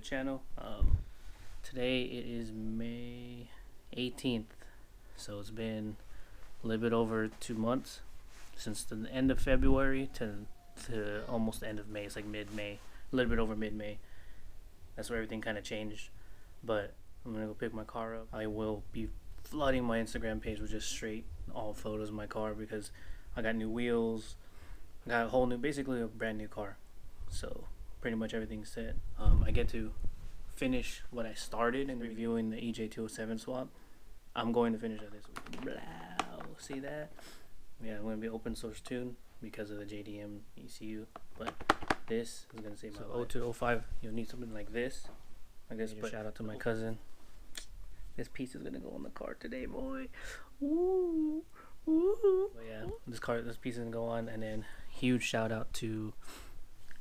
channel. Today it is May 18th, so it's been a little bit over 2 months since the end of February to almost the end of May. It's like mid-May, a little bit over mid-May. That's where everything kind of changed. But I'm gonna go pick my car up. I will be flooding my Instagram page with just straight all photos of my car because I got new wheels. I got a whole new, basically a brand new car. So pretty much everything's set. I get to finish what I started in reviewing the EJ207 swap. I'm going to finish that this week. Blah, see that? Yeah, I'm going to be open source tune because of the JDM ECU. But this is going to save my life. 02 to 05, you'll need something like this. I guess. But shout out to my cousin. This piece is going to go on the car today, boy. Woo! Woo! But yeah, this piece is going to go on. And then huge shout out to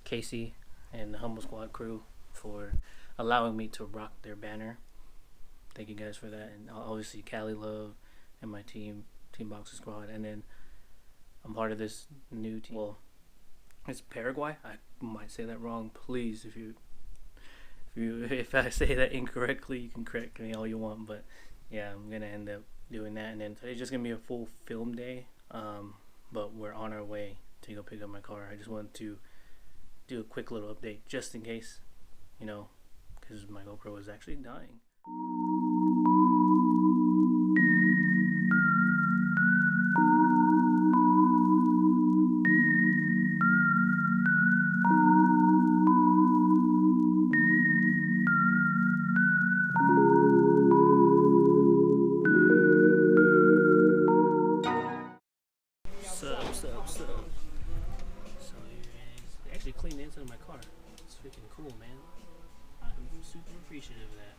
Casey and the Humble Squad crew for allowing me to rock their banner. Thank you guys for that. And obviously Cali Love and my team Boxer Squad. And then I'm part of this new team. Well, it's Paraguay. I might say that wrong. Please, if I say that incorrectly, you can correct me all you want. But yeah, I'm gonna end up doing that. And then today's just gonna be a full film day. But we're on our way to go pick up my car. I just wanted to do a quick little update just in case, you know, because my GoPro is actually dying. Sup. So they actually cleaned the inside of my car. It's freaking cool, man. I'm super appreciative of that.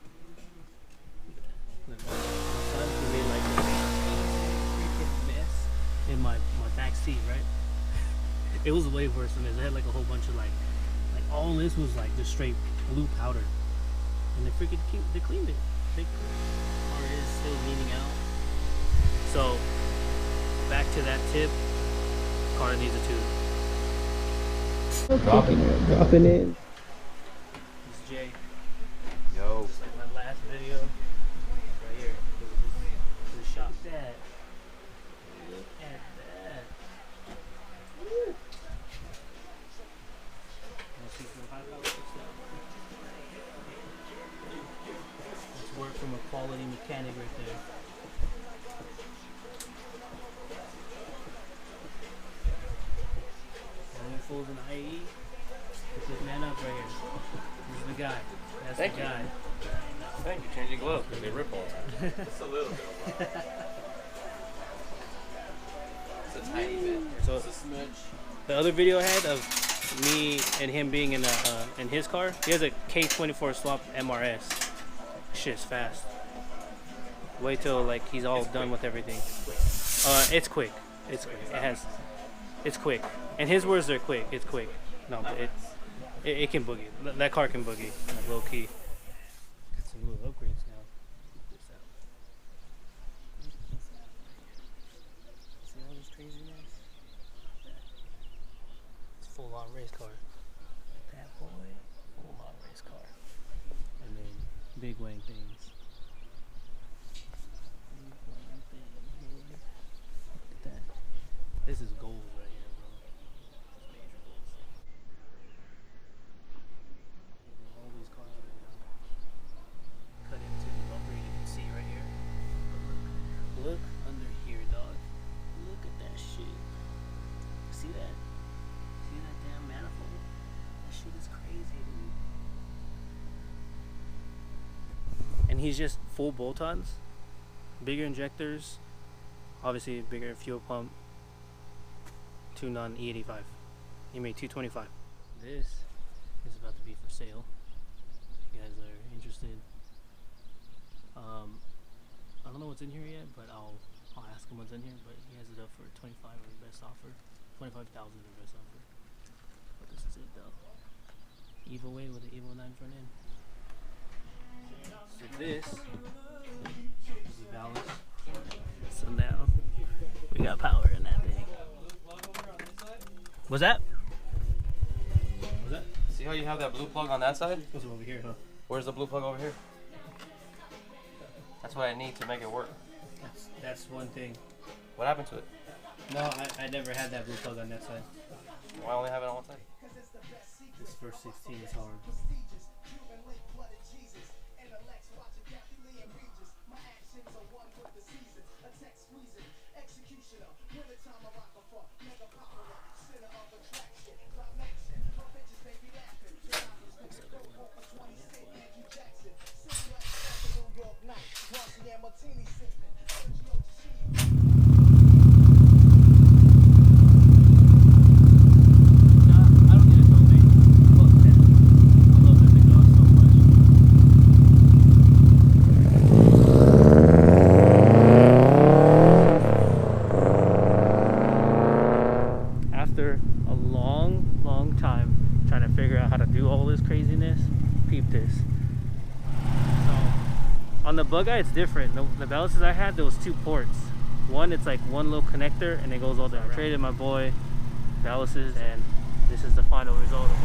Look, my son made like a freaking mess in my back seat, right? It was way worse than this. It had like a whole bunch of like all this was like just straight blue powder, and they cleaned it. The car is still leaning out. So back to that tip. Car needs a tube. Dropping in. This is Jay. Yo. Just like my last video. Right here. Just shot that. Look at that. Woo. That's work from a quality mechanic right there. Fools in the IE. Pick this man up right here. This is the guy. That's the guy. Thank you. Change your gloves because they rip all the time. Just a little bit. It's a tiny bit. So it's a smudge. The other video I had of me and him being in his car, he has a K24 swap MRS. Shit's fast. Wait till like he's all done with everything. It's quick. It's quick. It's quick. And his words are quick. It's quick. No, but it can boogie. That car can boogie. Like low key. Got some little upgrades now. See all this craziness? It's full on race car. That boy. Full on race car. And then big wang things. Look at that. This is gold right here, bro. Major gold. All these cars right now cut into the bumper. You can see right here. But look under here, dog. Look at that shit. See that? See that damn manifold? That shit is crazy, dude. And he's just full bolt-ons, bigger injectors, obviously bigger fuel pump. Tuned on E85. He made 225. This is about to be for sale. If you guys are interested. I don't know what's in here yet, but I'll ask him what's in here. But he has it up for 25 or the best offer. 25,000 or the best offer. But this is it though. Evo way with the Evo 9 front end. So this is the balance. So now we got power in that thing. What's that? See how you have that blue plug on that side? Goes over here, huh? Where's the blue plug over here? That's what I need to make it work. That's one thing. What happened to it? No, I never had that blue plug on that side. Why only have it on one side? This first 16 is hard. After a long time trying to figure out how to do all this craziness, peep this. So on the bug eye it's different. The balances I had, there was 2 ports. One, it's like one little connector and it goes all the way around. I traded my boy balances and this is the final result of it.